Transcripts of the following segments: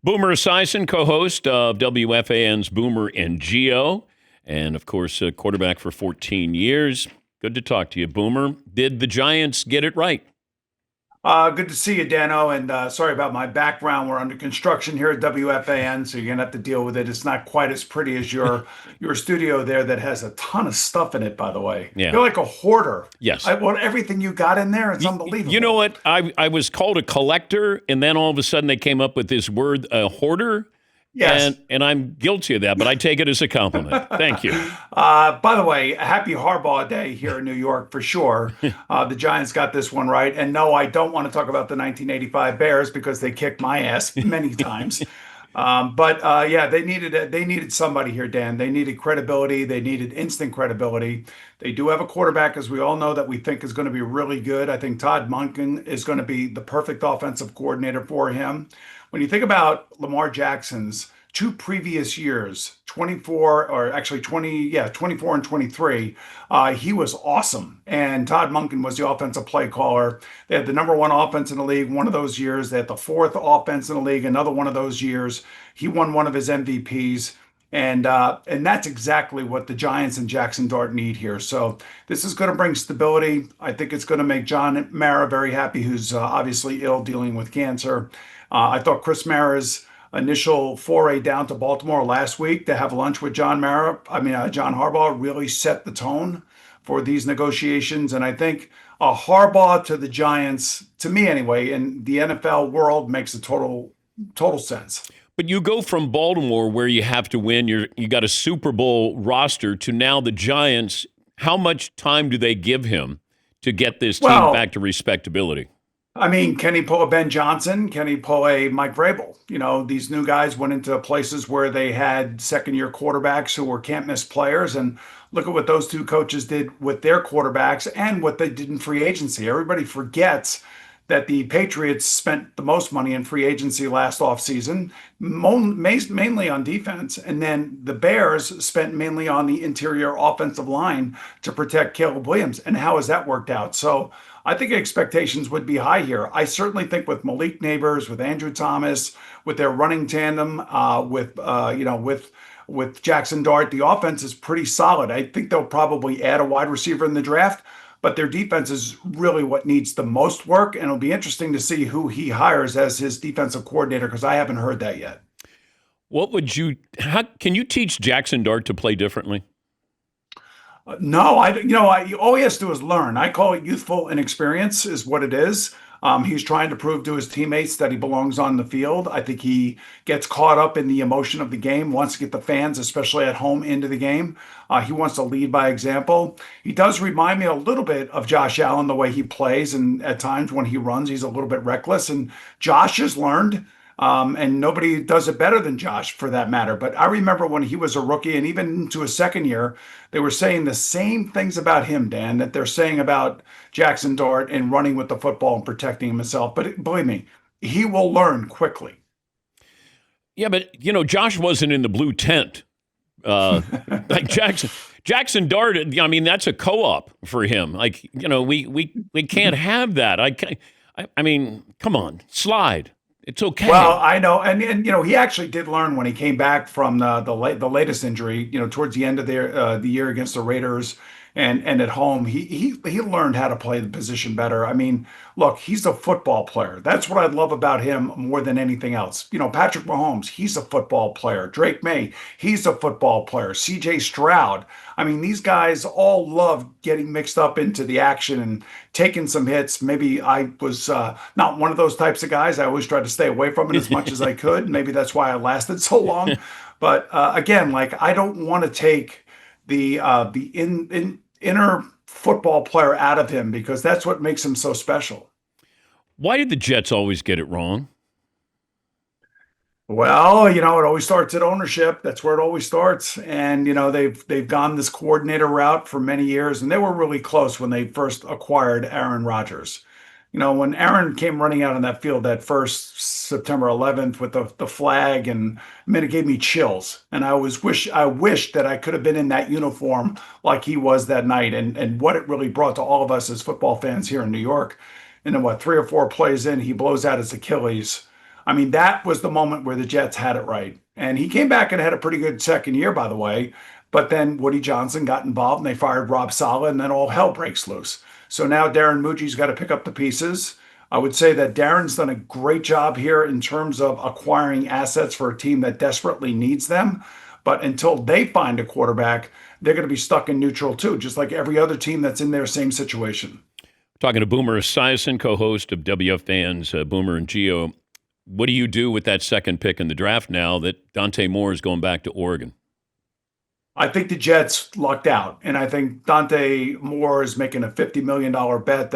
Boomer Esiason, co-host of WFAN's Boomer and Geo, and of course, a quarterback for 14 years. Good to talk to you, Boomer. Did the Giants get it right? Good to see you, Dano. And sorry about my background. We're under construction here at WFAN, so you're gonna have to deal with it. It's not quite as pretty as your studio there that has a ton of stuff in it, by the way. Yeah. You're like a hoarder. Yes. I want everything you got in there. It's You know unbelievable. what? I was called a collector, and then all of a sudden they came up with this word, a hoarder, Yes. and I'm guilty of that, but I take it as a compliment. Thank you. By the way, a happy Harbaugh day here in New York for sure. The Giants got this one right. And no, I don't want to talk about the 1985 Bears because they kicked my ass many times. But yeah, they needed somebody here, Dan. They needed credibility. They needed instant credibility. They do have a quarterback, as we all know, that we think is going to be really good. I think Todd Monken is going to be the perfect offensive coordinator for him. When you think about Lamar Jackson's two previous years, 24 or actually 20, yeah, 24 and 23, he was awesome. And Todd Monken was the offensive play caller. They had the number one offense in the league one of those years. They had the fourth offense in the league another one of those years. He won one of his MVPs. And that's exactly what the Giants and Jackson Dart need here. So this is going to bring stability. I think it's going to make John Mara very happy, who's obviously ill, dealing with cancer. I thought Chris Mara's initial foray down to Baltimore last week to have lunch with John John Harbaugh really set the tone for these negotiations. And I think a Harbaugh to the Giants, to me anyway, in the NFL world makes a total sense. But you go from Baltimore, where you have to win, you got a Super Bowl roster, to now the Giants. How much time do they give him to get this team Well, back to respectability? I mean, can he pull a Ben Johnson? Can he pull a Mike Vrabel? You know, these new guys went into places where they had second year quarterbacks who were can't miss players. And look at what those two coaches did with their quarterbacks and what they did in free agency. Everybody forgets that the Patriots spent the most money in free agency last offseason, mainly on defense. And then the Bears spent mainly on the interior offensive line to protect Caleb Williams. And how has that worked out? So I think expectations would be high here. I certainly think with Malik Neighbors, with Andrew Thomas, with their running tandem, with Jackson Dart, the offense is pretty solid. I think they'll probably add a wide receiver in the draft, but their defense is really what needs the most work. And it'll be interesting to see who he hires as his defensive coordinator because I haven't heard that yet. How can you teach Jackson Dart to play differently? No, all he has to do is learn. I call it youthful inexperience, is what it is. He's trying to prove to his teammates that he belongs on the field. I think he gets caught up in the emotion of the game, wants to get the fans, especially at home, into the game. He wants to lead by example. He does remind me a little bit of Josh Allen, the way he plays, and at times when he runs, he's a little bit reckless. And Josh has learned. And nobody does it better than Josh for that matter. But I remember when he was a rookie and even into his second year, they were saying the same things about him, Dan, that they're saying about Jackson Dart and running with the football and protecting himself. But believe me, he will learn quickly. Yeah, but Josh wasn't in the blue tent like Jackson Dart. I mean, that's a co-op for him. Like we can't have that. I mean, come on, slide. It's okay. Well, I know, and he actually did learn when he came back from the latest injury. Towards the end of the year against the Raiders, and at home, he learned how to play the position better. I mean, look, he's a football player. That's what I love about him more than anything else. Patrick Mahomes, he's a football player. Drake May, he's a football player. C.J. Stroud. I mean, these guys all love getting mixed up into the action and taking some hits. Maybe I was not one of those types of guys. I always tried to stay away from it as much as I could. Maybe that's why I lasted so long. But again, like I don't want to take the inner football player out of him because that's what makes him so special. Why did the Jets always get it wrong? Well, it always starts at ownership. That's where it always starts. And they've gone this coordinator route for many years, and they were really close when they first acquired Aaron Rodgers. When Aaron came running out on that field that first September 11th with the flag, and it gave me chills. And I wish that I could have been in that uniform like he was that night, and what it really brought to all of us as football fans here in New York. And then 3 or 4 plays in, he blows out his Achilles. I mean, that was the moment where the Jets had it right. And he came back and had a pretty good second year, by the way. But then Woody Johnson got involved and they fired Rob Saleh, and then all hell breaks loose. So now Darren Muji's got to pick up the pieces. I would say that Darren's done a great job here in terms of acquiring assets for a team that desperately needs them. But until they find a quarterback, they're going to be stuck in neutral too, just like every other team that's in their same situation. Talking to Boomer Esiason, co-host of WF Fans, Boomer and Geo. What do you do with that second pick in the draft now that Dante Moore is going back to Oregon? I think the Jets lucked out, and I think Dante Moore is making a $50 million bet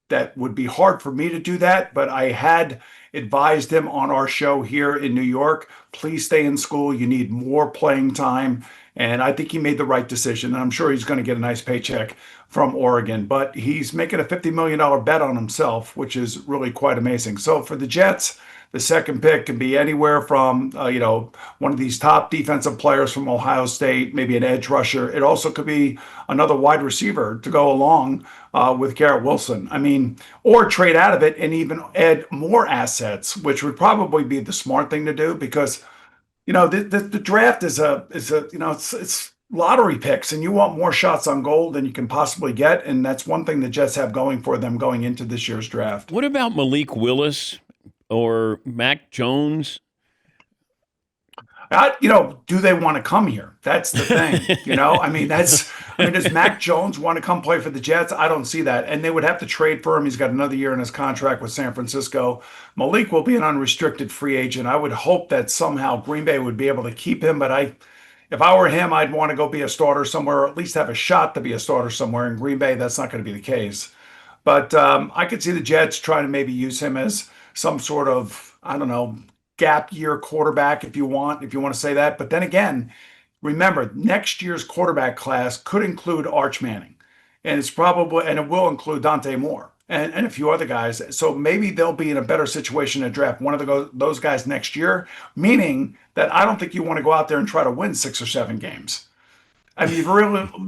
that would be hard for me to do that, but I had advised him on our show here in New York, please stay in school. You need more playing time. And I think he made the right decision. And I'm sure he's going to get a nice paycheck from Oregon, but he's making a $50 million bet on himself, which is really quite amazing. So for the Jets, the second pick can be anywhere from, one of these top defensive players from Ohio State, maybe an edge rusher. It also could be another wide receiver to go along with Garrett Wilson. I mean, or trade out of it and even add more assets, which would probably be the smart thing to do because, the draft is it's lottery picks and you want more shots on goal than you can possibly get. And that's one thing the Jets have going for them going into this year's draft. What about Malik Willis or Mac Jones? Do they want to come here? That's the thing. Does Mac Jones want to come play for the Jets? I don't see that. And they would have to trade for him. He's got another year in his contract with San Francisco. Malik will be an unrestricted free agent. I would hope that somehow Green Bay would be able to keep him. But if I were him, I'd want to go be a starter somewhere, or at least have a shot to be a starter somewhere. In Green Bay, that's not going to be the case. But I could see the Jets trying to maybe use him as some sort of, gap year quarterback if you want to say that. But then again, remember, next year's quarterback class could include Arch Manning, and it will include Dante Moore and a few other guys. So maybe they'll be in a better situation to draft one of those guys next year, meaning that I don't think you want to go out there and try to win 6 or 7 games. I mean,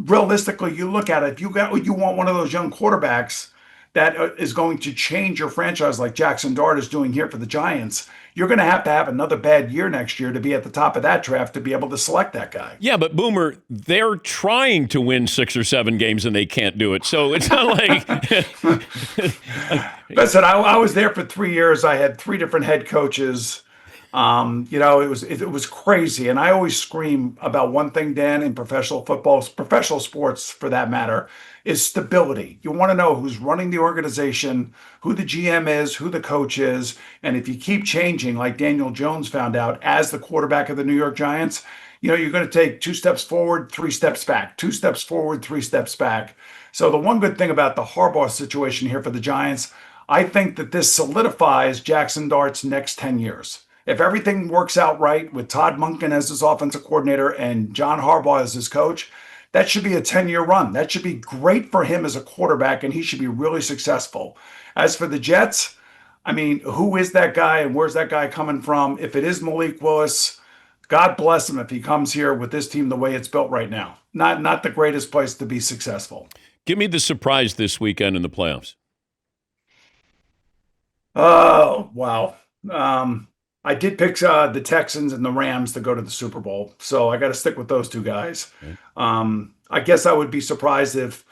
realistically, you look at it, if you want one of those young quarterbacks that is going to change your franchise like Jackson Dart is doing here for the Giants, you're going to have another bad year next year to be at the top of that draft to be able to select that guy. Yeah, but Boomer, they're trying to win 6 or 7 games and they can't do it. So it's not like... Listen, I was there for 3 years. I had 3 different head coaches. It was crazy. And I always scream about one thing, Dan, in professional football, professional sports for that matter, is stability. You want to know who's running the organization, who the GM is, who the coach is. And if you keep changing, like Daniel Jones found out as the quarterback of the New York Giants, you're going to take 2 steps forward, 3 steps back, 2 steps forward, 3 steps back. So the one good thing about the Harbaugh situation here for the Giants, I think that this solidifies Jackson Dart's next 10 years. If everything works out right with Todd Monken as his offensive coordinator and John Harbaugh as his coach, that should be a 10-year run. That should be great for him as a quarterback, and he should be really successful. As for the Jets, I mean, who is that guy and where's that guy coming from? If it is Malik Willis, God bless him if he comes here with this team the way it's built right now. Not the greatest place to be successful. Give me the surprise this weekend in the playoffs. Oh, wow. I did pick the Texans and the Rams to go to the Super Bowl, so I got to stick with those 2 guys. Okay. I guess I would be surprised if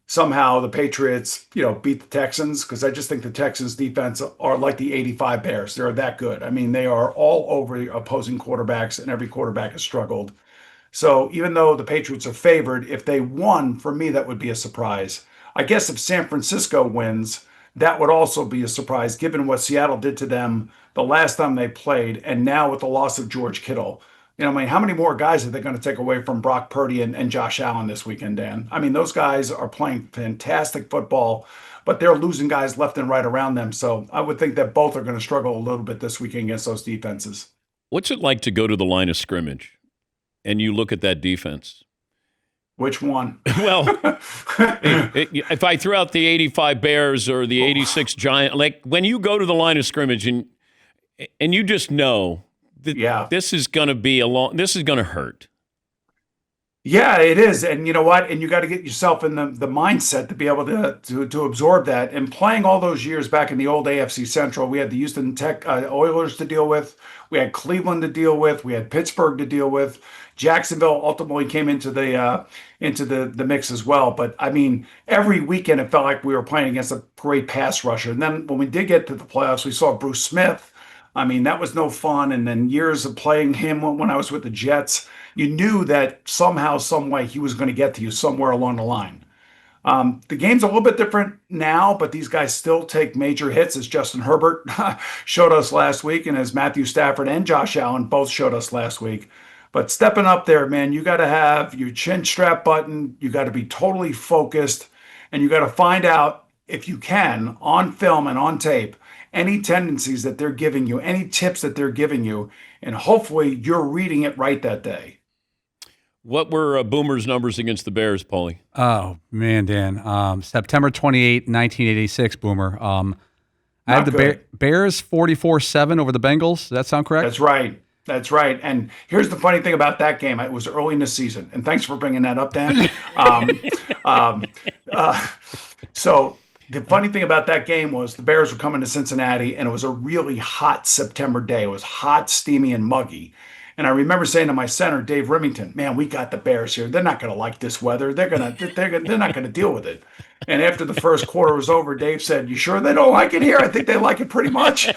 somehow the Patriots, beat the Texans, because I just think the Texans defense are like the '85 Bears. They're that good. I mean, they are all over opposing quarterbacks, and every quarterback has struggled. So even though the Patriots are favored, if they won, for me, that would be a surprise. I guess if San Francisco wins, that would also be a surprise given what Seattle did to them the last time they played, and now with the loss of George Kittle. How many more guys are they going to take away from Brock Purdy and Josh Allen this weekend, Dan? I mean, those guys are playing fantastic football, but they're losing guys left and right around them. So I would think that both are going to struggle a little bit this weekend against those defenses. What's it like to go to the line of scrimmage and you look at that defense? Which one? Well, if I threw out the '85 Bears or the '86 Giants, like when you go to the line of scrimmage and you just know that this is going to be this is going to hurt. Yeah, it is. And you know what? And you got to get yourself in the mindset to be able to absorb that. And playing all those years back in the old AFC Central, we had the Houston Tech Oilers to deal with. We had Cleveland to deal with. We had Pittsburgh to deal with. Jacksonville ultimately came into the mix as well. But I mean, every weekend it felt like we were playing against a great pass rusher. And then when we did get to the playoffs, we saw Bruce Smith. I mean, that was no fun. And then years of playing him when I was with the Jets, you knew that somehow, some way, he was going to get to you somewhere along the line. The game's a little bit different now, but these guys still take major hits, as Justin Herbert showed us last week, and as Matthew Stafford and Josh Allen both showed us last week. But stepping up there, man, you got to have your chin strap button. You got to be totally focused, and you got to find out, if you can, on film and on tape, any tendencies that they're giving you, any tips that they're giving you, and hopefully you're reading it right that day. What were Boomer's numbers against the Bears, Paulie? Oh, man, Dan. September 28, 1986, Boomer. I had the Bears 44-7 over the Bengals. Does that sound correct? That's right. That's right. And here's the funny thing about that game. It was early in the season. And thanks for bringing that up, Dan. So the funny thing about that game was the Bears were coming to Cincinnati, and it was a really hot September day. It was hot, steamy, and muggy. And I remember saying to my center, Dave Remington, "Man, we got the Bears here. They're not going to like this weather. They're not going to deal with it." And after the first quarter was over, Dave said, "You sure they don't like it here? I think they like it pretty much."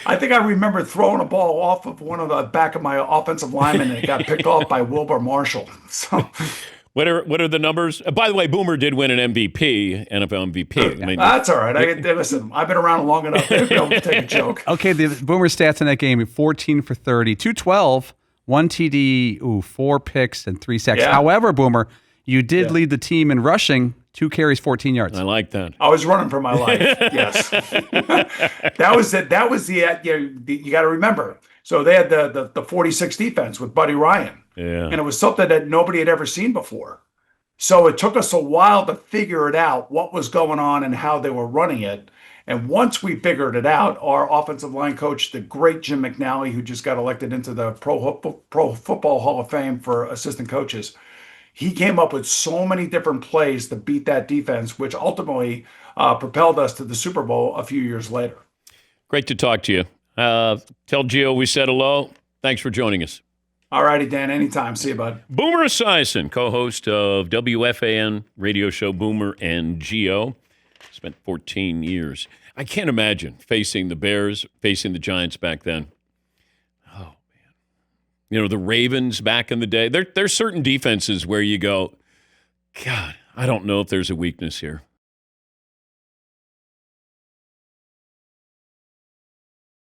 I think I remember throwing a ball off of one of the back of my offensive linemen, and it got picked off by Wilbur Marshall. So. What are the numbers? By the way, Boomer did win an MVP, NFL MVP. I mean, that's all right. Listen, I've been around long enough to be able to take a joke. Okay, the Boomer stats in that game: 14 for 30, 212, 1 TD, 4 picks, and 3 sacks. Yeah. However, Boomer, you did lead the team in rushing, 2 carries, 14 yards. I like that. I was running for my life. Yes, that was it. That was the you got to remember. So they had the 46 defense with Buddy Ryan. Yeah. And it was something that nobody had ever seen before. So it took us a while to figure it out, what was going on and how they were running it. And once we figured it out, our offensive line coach, the great Jim McNally, who just got elected into the Pro Football Hall of Fame for assistant coaches, he came up with so many different plays to beat that defense, which ultimately propelled us to the Super Bowl a few years later. Great to talk to you. Tell Gio we said hello. Thanks for joining us. All righty, Dan. Anytime. See you, bud. Boomer Esiason, co-host of WFAN radio show Boomer and Gio. Spent 14 years. I can't imagine facing the Bears, facing the Giants back then. Oh, man. You know, the Ravens back in the day. There's certain defenses where you go, God, I don't know if there's a weakness here.